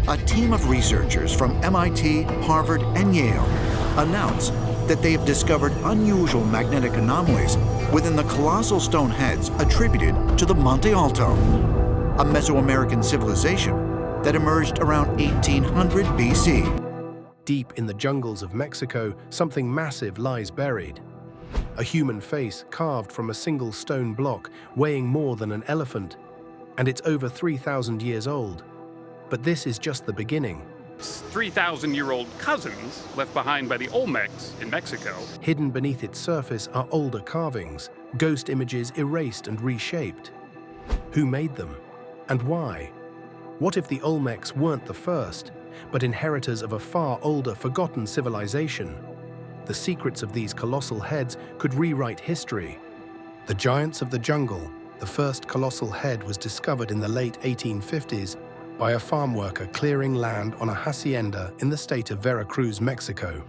a team of researchers from MIT, Harvard, and Yale announced that they have discovered unusual magnetic anomalies within the colossal stone heads attributed to the Monte Alto, a Mesoamerican civilization that emerged around 1800 BC. Deep in the jungles of Mexico, something massive lies buried. A human face carved from a single stone block weighing more than an elephant, and it's over 3,000 years old. But this is just the beginning. 3,000-year-old cousins left behind by the Olmecs in Mexico. Hidden beneath its surface are older carvings, ghost images erased and reshaped. Who made them? And why? What if the Olmecs weren't the first, but inheritors of a far older, forgotten civilization? The secrets of these colossal heads could rewrite history. The giants of the jungle. The first colossal head was discovered in the late 1850s by a farm worker clearing land on a hacienda in the state of Veracruz, Mexico.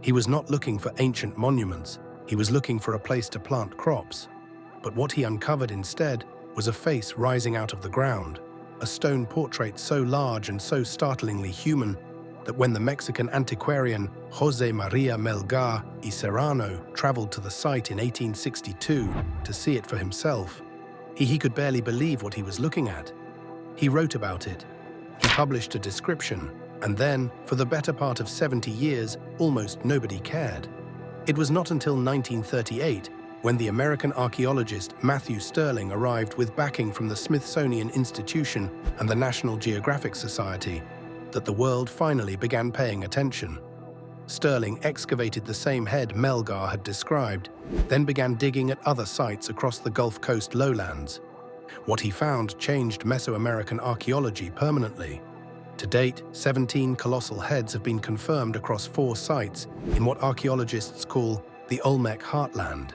He was not looking for ancient monuments. He was looking for a place to plant crops. But what he uncovered instead was a face rising out of the ground, a stone portrait so large and so startlingly human that when the Mexican antiquarian José María Melgar y Serrano traveled to the site in 1862 to see it for himself, he could barely believe what he was looking at. He wrote about it. He published a description, and then, for the better part of 70 years, almost nobody cared. It was not until 1938, when the American archaeologist Matthew Stirling arrived with backing from the Smithsonian Institution and the National Geographic Society, that the world finally began paying attention. Stirling excavated the same head Melgar had described, then began digging at other sites across the Gulf Coast lowlands. What he found changed Mesoamerican archaeology permanently. To date, 17 colossal heads have been confirmed across 4 sites in what archaeologists call the Olmec heartland.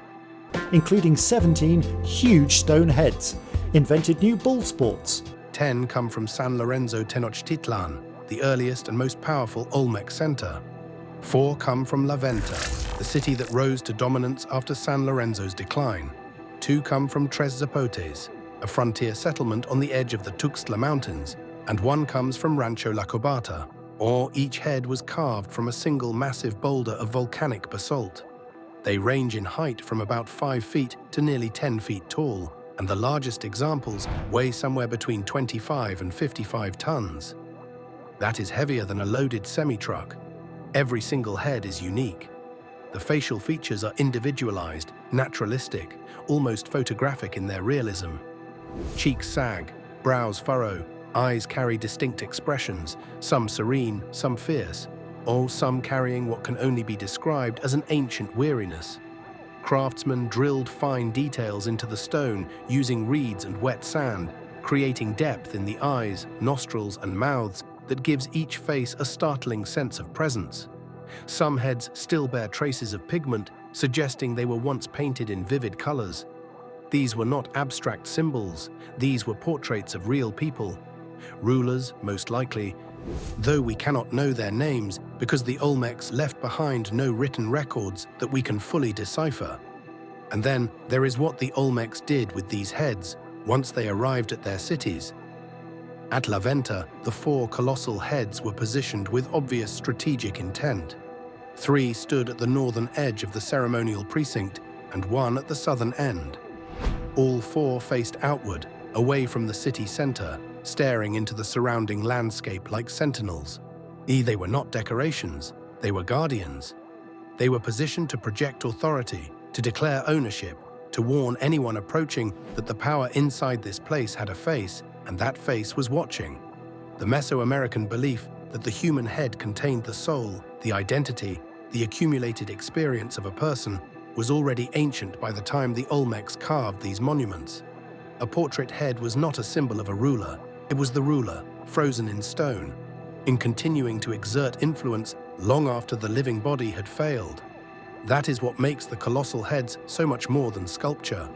Including 17 huge stone heads, invented new bull sports. 10 come from San Lorenzo Tenochtitlan, the earliest and most powerful Olmec center. 4 come from La Venta, the city that rose to dominance after San Lorenzo's decline. 2 come from Tres Zapotes, a frontier settlement on the edge of the Tuxtla Mountains, and 1 comes from Rancho La Cobata, or each head was carved from a single massive boulder of volcanic basalt. They range in height from about 5 feet to nearly 10 feet tall, and the largest examples weigh somewhere between 25 and 55 tons. That is heavier than a loaded semi-truck. Every single head is unique. The facial features are individualized, naturalistic, almost photographic in their realism. Cheeks sag, brows furrow, eyes carry distinct expressions, some serene, some fierce, or some carrying what can only be described as an ancient weariness. Craftsmen drilled fine details into the stone using reeds and wet sand, creating depth in the eyes, nostrils, and mouths that gives each face a startling sense of presence. Some heads still bear traces of pigment, suggesting they were once painted in vivid colors. These were not abstract symbols, these were portraits of real people. Rulers, most likely, though we cannot know their names because the Olmecs left behind no written records that we can fully decipher. And then there is what the Olmecs did with these heads once they arrived at their cities. At La Venta, the 4 colossal heads were positioned with obvious strategic intent. 3 stood at the northern edge of the ceremonial precinct and 1 at the southern end. All 4 faced outward, away from the city center, staring into the surrounding landscape like sentinels. They were not decorations, they were guardians. They were positioned to project authority, to declare ownership, to warn anyone approaching that the power inside this place had a face, and that face was watching. The Mesoamerican belief that the human head contained the soul, the identity, the accumulated experience of a person was already ancient by the time the Olmecs carved these monuments. A portrait head was not a symbol of a ruler, it was the ruler, frozen in stone, in continuing to exert influence long after the living body had failed. That is what makes the colossal heads so much more than sculpture.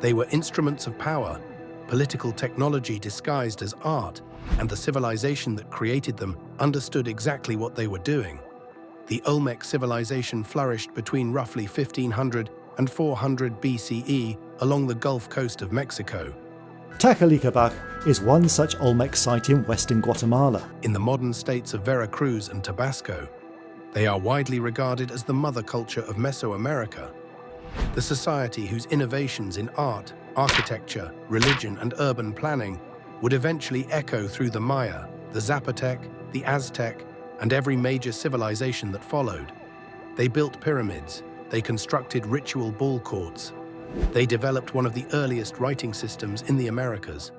They were instruments of power, political technology disguised as art, and the civilization that created them understood exactly what they were doing. The Olmec civilization flourished between roughly 1500 and 400 BCE along the Gulf Coast of Mexico. Takalikabak is one such Olmec site in western Guatemala. In the modern states of Veracruz and Tabasco, they are widely regarded as the mother culture of Mesoamerica, the society whose innovations in art, architecture, religion, and urban planning would eventually echo through the Maya, the Zapotec, the Aztec, and every major civilization that followed. They built pyramids, they constructed ritual ball courts, they developed one of the earliest writing systems in the Americas,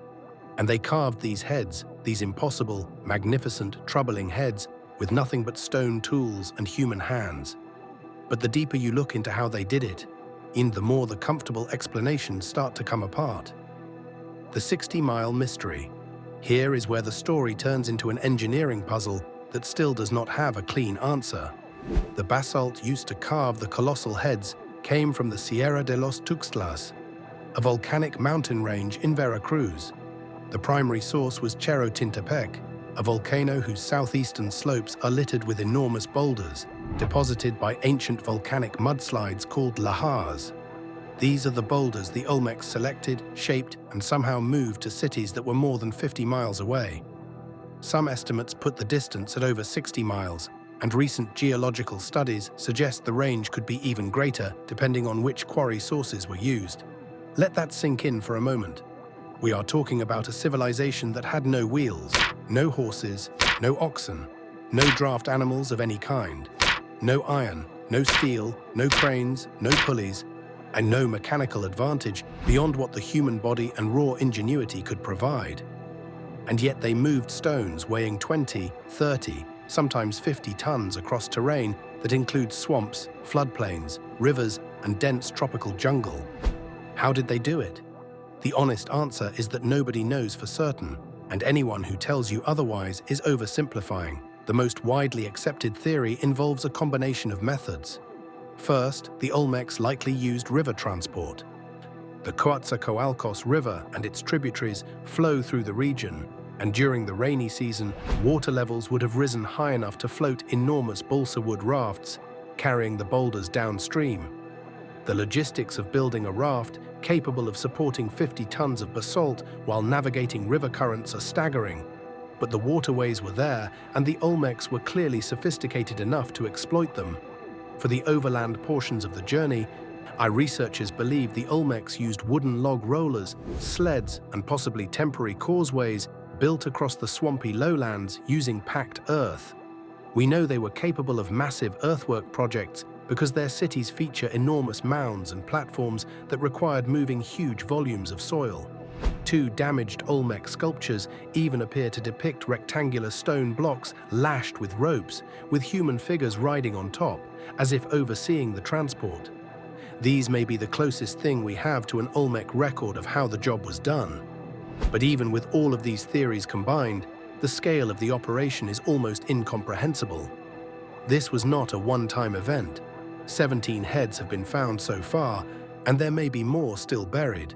and they carved these heads, these impossible, magnificent, troubling heads, with nothing but stone tools and human hands. But the deeper you look into how they did it, the more the comfortable explanations start to come apart. The 60-mile mystery. Here is where the story turns into an engineering puzzle that still does not have a clean answer. The basalt used to carve the colossal heads came from the Sierra de los Tuxtlas, a volcanic mountain range in Veracruz. The primary source was Cerro Tintepec, a volcano whose southeastern slopes are littered with enormous boulders, deposited by ancient volcanic mudslides called lahars. These are the boulders the Olmecs selected, shaped, and somehow moved to cities that were more than 50 miles away. Some estimates put the distance at over 60 miles, and recent geological studies suggest the range could be even greater depending on which quarry sources were used. Let that sink in for a moment. We are talking about a civilization that had no wheels, no horses, no oxen, no draft animals of any kind, no iron, no steel, no cranes, no pulleys, and no mechanical advantage beyond what the human body and raw ingenuity could provide. And yet they moved stones weighing 20, 30, sometimes 50 tons across terrain that includes swamps, floodplains, rivers, and dense tropical jungle. How did they do it? The honest answer is that nobody knows for certain, and anyone who tells you otherwise is oversimplifying. The most widely accepted theory involves a combination of methods. First, the Olmecs likely used river transport. The Coatzacoalcos River and its tributaries flow through the region, and during the rainy season, water levels would have risen high enough to float enormous balsa wood rafts, carrying the boulders downstream. The logistics of building a raft capable of supporting 50 tons of basalt while navigating river currents are staggering. But the waterways were there, and the Olmecs were clearly sophisticated enough to exploit them. For the overland portions of the journey, our researchers believe the Olmecs used wooden log rollers, sleds, and possibly temporary causeways built across the swampy lowlands using packed earth. We know they were capable of massive earthwork projects because their cities feature enormous mounds and platforms that required moving huge volumes of soil. Two damaged Olmec sculptures even appear to depict rectangular stone blocks lashed with ropes, with human figures riding on top, as if overseeing the transport. These may be the closest thing we have to an Olmec record of how the job was done. But even with all of these theories combined, the scale of the operation is almost incomprehensible. This was not a one-time event. 17 heads have been found so far, and there may be more still buried.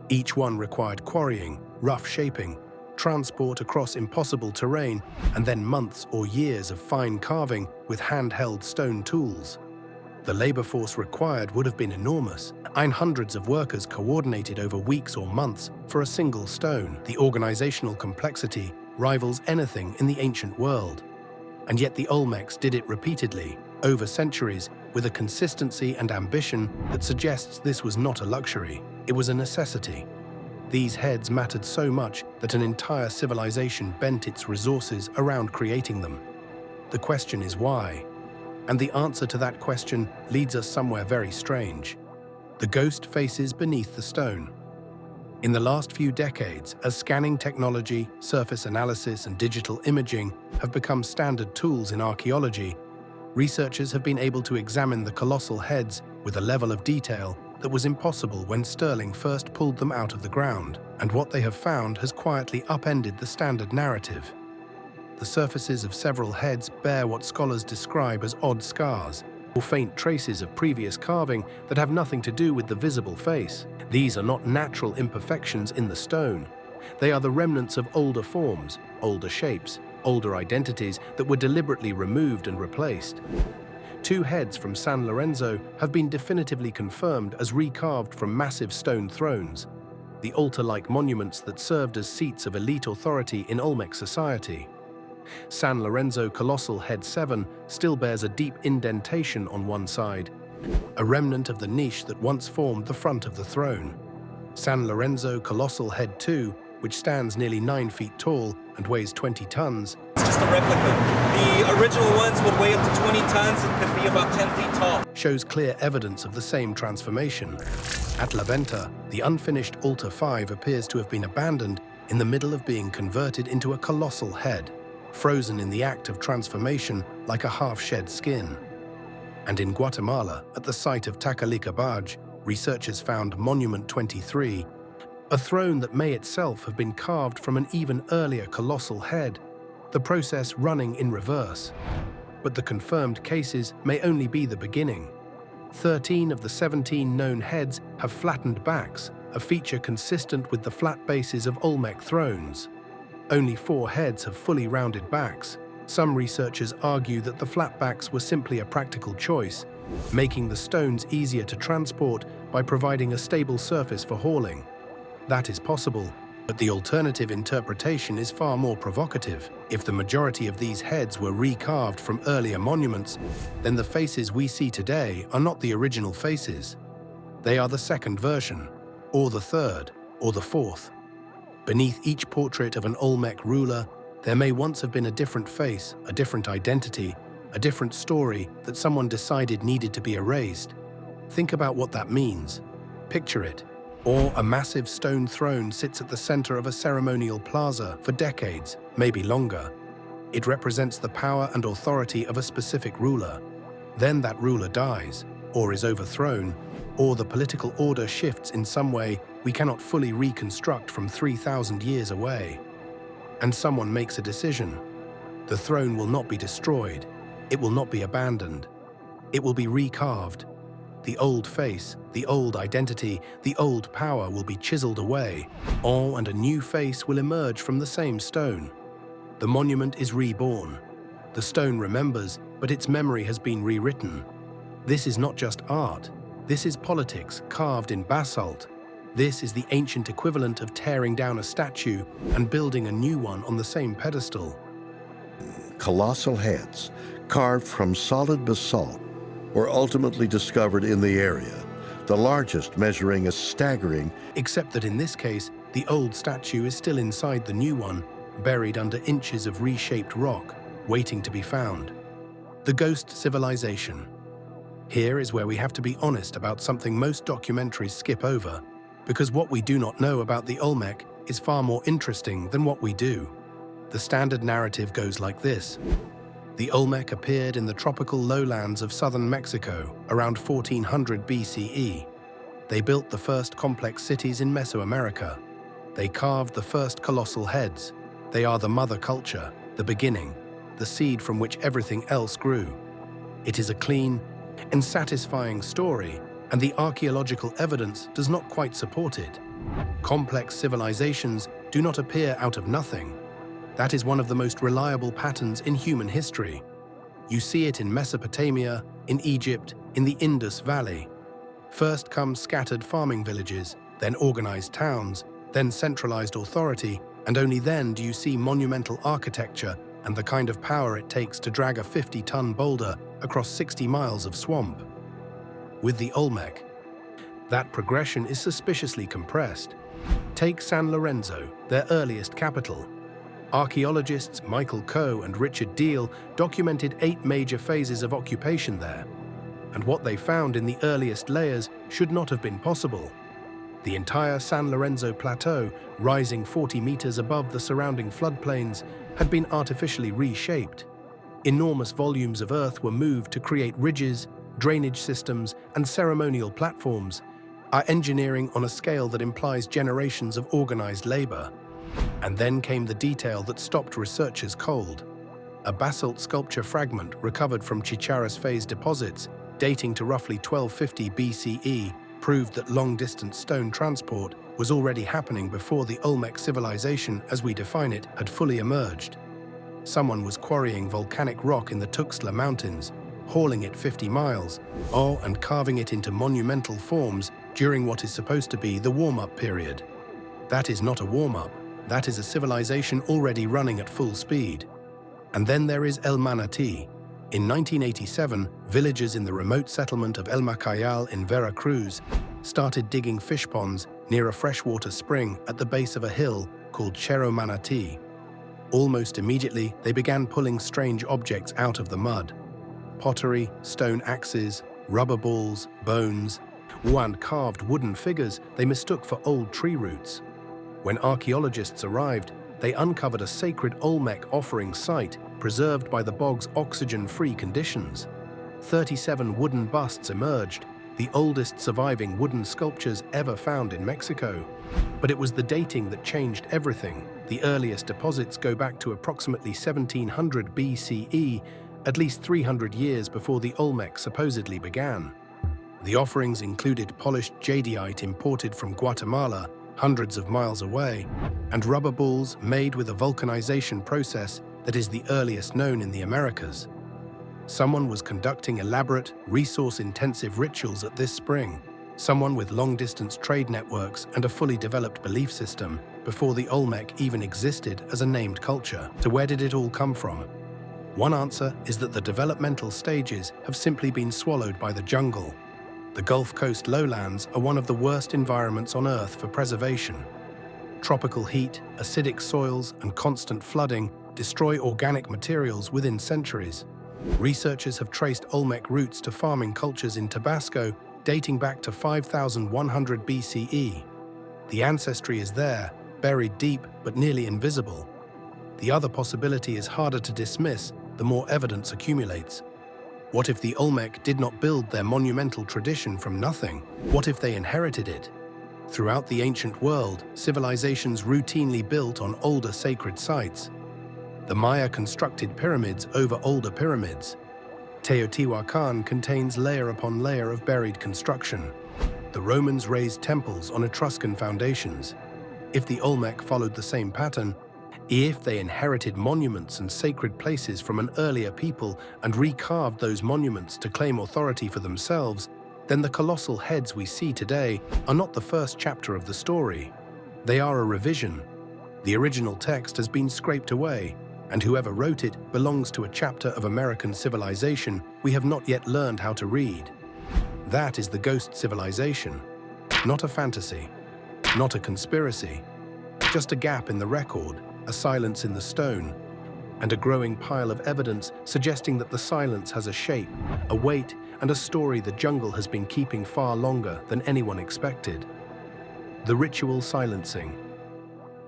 Each one required quarrying, rough shaping, transport across impossible terrain, and then months or years of fine carving with handheld stone tools. The labor force required would have been enormous, and hundreds of workers coordinated over weeks or months for a single stone. The organizational complexity rivals anything in the ancient world. And yet the Olmecs did it repeatedly, over centuries, with a consistency and ambition that suggests this was not a luxury, it was a necessity. These heads mattered so much that an entire civilization bent its resources around creating them. The question is why? And the answer to that question leads us somewhere very strange. The ghost faces beneath the stone. In the last few decades, as scanning technology, surface analysis, and digital imaging have become standard tools in archaeology, researchers have been able to examine the colossal heads with a level of detail that was impossible when Sterling first pulled them out of the ground, and what they have found has quietly upended the standard narrative. The surfaces of several heads bear what scholars describe as odd scars, or faint traces of previous carving that have nothing to do with the visible face. These are not natural imperfections in the stone. They are the remnants of older forms, older shapes, older identities that were deliberately removed and replaced. Two heads from San Lorenzo have been definitively confirmed as recarved from massive stone thrones. the altar-like monuments that served as seats of elite authority in Olmec society. San Lorenzo Colossal Head 7 still bears a deep indentation on one side, a remnant of the niche that once formed the front of the throne. San Lorenzo Colossal Head 2, which stands nearly 9 feet tall and weighs 20 tons, it's just a replica. The original ones would weigh up to 20 tons and could be about 10 feet tall. shows clear evidence of the same transformation. At La Venta, the unfinished Altar 5 appears to have been abandoned in the middle of being converted into a colossal head, frozen in the act of transformation like a half-shed skin. And in Guatemala, at the site of Tacalicabaj, researchers found Monument 23, a throne that may itself have been carved from an even earlier colossal head, the process running in reverse. But the confirmed cases may only be the beginning. 13 of the 17 known heads have flattened backs, a feature consistent with the flat bases of Olmec thrones. Only 4 heads have fully rounded backs. Some researchers argue that the flat backs were simply a practical choice, making the stones easier to transport by providing a stable surface for hauling. That is possible, but the alternative interpretation is far more provocative. If the majority of these heads were recarved from earlier monuments, then the faces we see today are not the original faces. They are the second version, or the third, or the fourth. Beneath each portrait of an Olmec ruler, there may once have been a different face, a different identity, a different story that someone decided needed to be erased. Think about what that means. Picture it. Or a massive stone throne sits at the center of a ceremonial plaza for decades, maybe longer. It represents the power and authority of a specific ruler. Then that ruler dies, or is overthrown, or the political order shifts in some way we cannot fully reconstruct from 3,000 years away. And someone makes a decision. The throne will not be destroyed. It will not be abandoned. It will be recarved. The old face, the old identity, the old power will be chiseled away, and a new face will emerge from the same stone. The monument is reborn. The stone remembers, but its memory has been rewritten. This is not just art. This is politics carved in basalt. This is the ancient equivalent of tearing down a statue and building a new one on the same pedestal. Colossal heads, carved from solid basalt, were ultimately discovered in the area, the largest measuring a staggering... Except that in this case, the old statue is still inside the new one, buried under inches of reshaped rock, waiting to be found. The ghost civilization. Here is where we have to be honest about something most documentaries skip over, because what we do not know about the Olmec is far more interesting than what we do. The standard narrative goes like this. The Olmec appeared in the tropical lowlands of southern Mexico around 1400 BCE. They built the first complex cities in Mesoamerica. They carved the first colossal heads. They are the mother culture, the beginning, the seed from which everything else grew. It is a clean and satisfying story, and the archaeological evidence does not quite support it. Complex civilizations do not appear out of nothing. That is one of the most reliable patterns in human history. You see it in Mesopotamia, in Egypt, in the Indus Valley. First come scattered farming villages, then organized towns, then centralized authority, and only then do you see monumental architecture and the kind of power it takes to drag a 50-ton boulder across 60 miles of swamp. With the Olmec, that progression is suspiciously compressed. Take San Lorenzo, their earliest capital. Archaeologists Michael Coe and Richard Deal documented 8 major phases of occupation there, and what they found in the earliest layers should not have been possible. The entire San Lorenzo Plateau, rising 40 meters above the surrounding floodplains, had been artificially reshaped. Enormous volumes of earth were moved to create ridges, drainage systems, and ceremonial platforms, are engineering on a scale that implies generations of organized labor. And then came the detail that stopped researchers cold. A basalt sculpture fragment recovered from Chicharas phase deposits, dating to roughly 1250 BCE, proved that long-distance stone transport was already happening before the Olmec civilization, as we define it, had fully emerged. Someone was quarrying volcanic rock in the Tuxtla Mountains, hauling it 50 miles, and carving it into monumental forms during what is supposed to be the warm-up period. That is not a warm-up. That is a civilization already running at full speed. And then there is El Manatí. In 1987, villagers in the remote settlement of El Macayal in Veracruz started digging fish ponds near a freshwater spring at the base of a hill called Cerro Manatí. Almost immediately, they began pulling strange objects out of the mud. Pottery, stone axes, rubber balls, bones, and carved wooden figures they mistook for old tree roots. When archaeologists arrived, they uncovered a sacred Olmec offering site preserved by the bog's oxygen-free conditions. 37 wooden busts emerged, the oldest surviving wooden sculptures ever found in Mexico. But it was the dating that changed everything. The earliest deposits go back to approximately 1700 BCE, at least 300 years before the Olmec supposedly began. The offerings included polished jadeite imported from Guatemala, hundreds of miles away, and rubber balls made with a vulcanization process that is the earliest known in the Americas. Someone was conducting elaborate, resource-intensive rituals at this spring, someone with long-distance trade networks and a fully developed belief system before the Olmec even existed as a named culture. So where did it all come from? One answer is that the developmental stages have simply been swallowed by the jungle. The Gulf Coast lowlands are one of the worst environments on Earth for preservation. Tropical heat, acidic soils, and constant flooding destroy organic materials within centuries. Researchers have traced Olmec roots to farming cultures in Tabasco dating back to 5100 BCE. The ancestry is there, buried deep but nearly invisible. The other possibility is harder to dismiss the more evidence accumulates. What if the Olmec did not build their monumental tradition from nothing? What if they inherited it? Throughout the ancient world, civilizations routinely built on older sacred sites. The Maya constructed pyramids over older pyramids. Teotihuacan contains layer upon layer of buried construction. The Romans raised temples on Etruscan foundations. If the Olmec followed the same pattern, if they inherited monuments and sacred places from an earlier people and recarved those monuments to claim authority for themselves, then the colossal heads we see today are not the first chapter of the story. They are a revision. The original text has been scraped away, and whoever wrote it belongs to a chapter of American civilization we have not yet learned how to read. That is the ghost civilization. Not a fantasy, not a conspiracy, just a gap in the record, a silence in the stone, and a growing pile of evidence suggesting that the silence has a shape, a weight, and a story the jungle has been keeping far longer than anyone expected. The ritual silencing.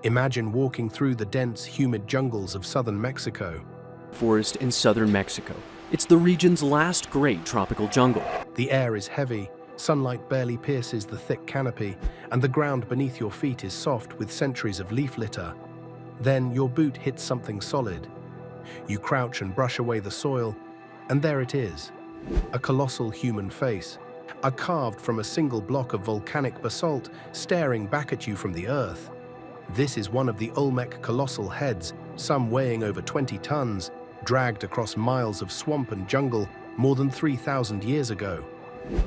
Imagine walking through the dense, humid jungles of southern Mexico. Forest in southern Mexico. It's the region's last great tropical jungle. The air is heavy, sunlight barely pierces the thick canopy, and the ground beneath your feet is soft with centuries of leaf litter. Then your boot hits something solid. You crouch and brush away the soil, and there it is. A colossal human face, carved from a single block of volcanic basalt staring back at you from the earth. This is one of the Olmec colossal heads, some weighing over 20 tons, dragged across miles of swamp and jungle more than 3,000 years ago.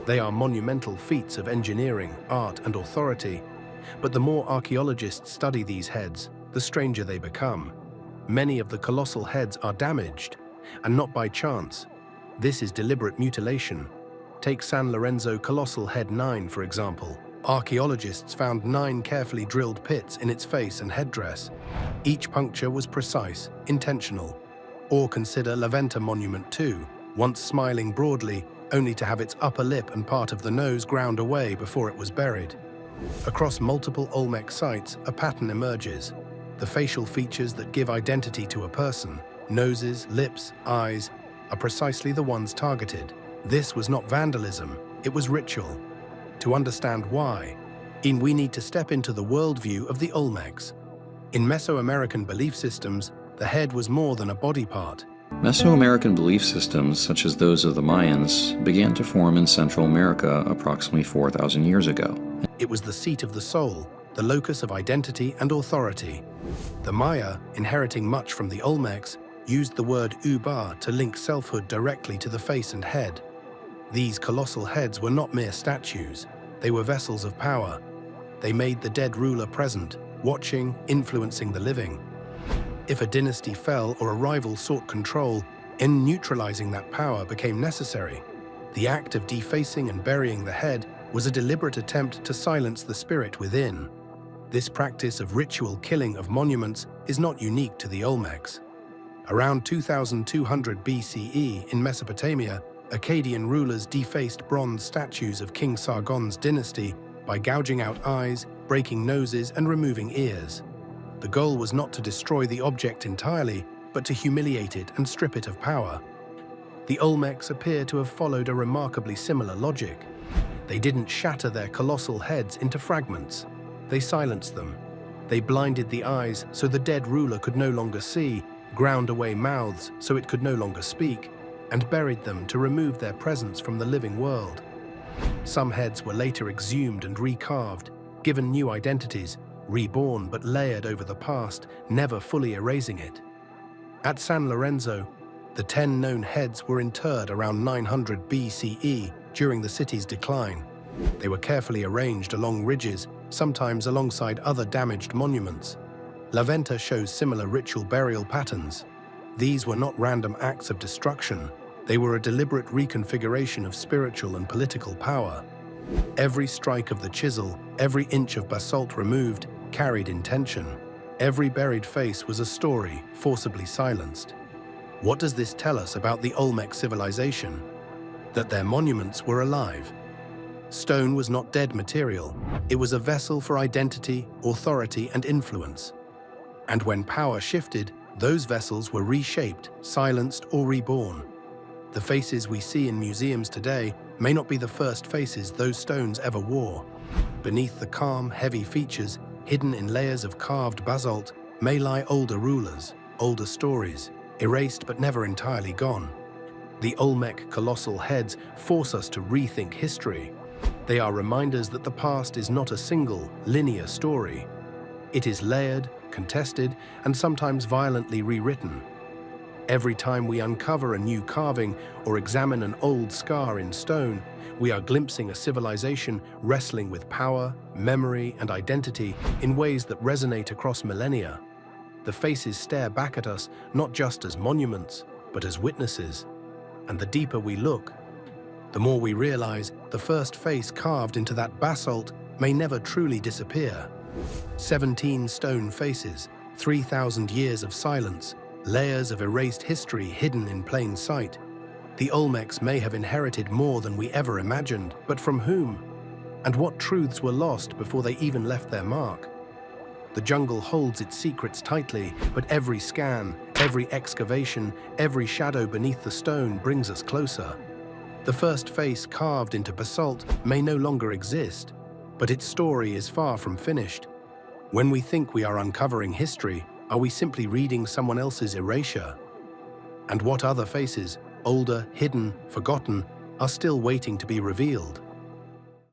They are monumental feats of engineering, art, and authority. But the more archaeologists study these heads, the stranger they become. Many of the colossal heads are damaged, and not by chance. This is deliberate mutilation. Take San Lorenzo Colossal Head 9, for example. Archaeologists found 9 carefully drilled pits in its face and headdress. Each puncture was precise, intentional. Or consider La Venta Monument 2, once smiling broadly, only to have its upper lip and part of the nose ground away before it was buried. Across multiple Olmec sites, a pattern emerges. The facial features that give identity to a person, noses, lips, eyes, are precisely the ones targeted. This was not vandalism, it was ritual. To understand why, we need to step into the worldview of the Olmecs. In Mesoamerican belief systems, the head was more than a body part. Mesoamerican belief systems, such as those of the Mayans, began to form in Central America approximately 4,000 years ago. It was the seat of the soul, the locus of identity and authority. The Maya, inheriting much from the Olmecs, used the word uba to link selfhood directly to the face and head. These colossal heads were not mere statues, they were vessels of power. They made the dead ruler present, watching, influencing the living. If a dynasty fell or a rival sought control, neutralizing that power became necessary. The act of defacing and burying the head was a deliberate attempt to silence the spirit within. This practice of ritual killing of monuments is not unique to the Olmecs. Around 2200 BCE in Mesopotamia, Akkadian rulers defaced bronze statues of King Sargon's dynasty by gouging out eyes, breaking noses, and removing ears. The goal was not to destroy the object entirely, but to humiliate it and strip it of power. The Olmecs appear to have followed a remarkably similar logic. They didn't shatter their colossal heads into fragments. They silenced them. They blinded the eyes so the dead ruler could no longer see, ground away mouths so it could no longer speak, and buried them to remove their presence from the living world. Some heads were later exhumed and recarved, given new identities, reborn but layered over the past, never fully erasing it. At San Lorenzo, the 10 known heads were interred around 900 BCE during the city's decline. They were carefully arranged along ridges, sometimes alongside other damaged monuments. La Venta shows similar ritual burial patterns. These were not random acts of destruction. They were a deliberate reconfiguration of spiritual and political power. Every strike of the chisel, every inch of basalt removed, carried intention. Every buried face was a story, forcibly silenced. What does this tell us about the Olmec civilization? That their monuments were alive. Stone was not dead material. It was a vessel for identity, authority, and influence. And when power shifted, those vessels were reshaped, silenced, or reborn. The faces we see in museums today may not be the first faces those stones ever wore. Beneath the calm, heavy features, hidden in layers of carved basalt, may lie older rulers, older stories, erased but never entirely gone. The Olmec colossal heads force us to rethink history. They are reminders that the past is not a single, linear story. It is layered, contested, and sometimes violently rewritten. Every time we uncover a new carving or examine an old scar in stone, we are glimpsing a civilization wrestling with power, memory, and identity in ways that resonate across millennia. The faces stare back at us not just as monuments, but as witnesses. And the deeper we look, the more we realize the first face carved into that basalt may never truly disappear. 17 stone faces, 3,000 years of silence, layers of erased history hidden in plain sight. The Olmecs may have inherited more than we ever imagined, but from whom? And what truths were lost before they even left their mark? The jungle holds its secrets tightly, but every scan, every excavation, every shadow beneath the stone brings us closer. The first face carved into basalt may no longer exist, but its story is far from finished. When we think we are uncovering history, are we simply reading someone else's erasure? And what other faces, older, hidden, forgotten, are still waiting to be revealed?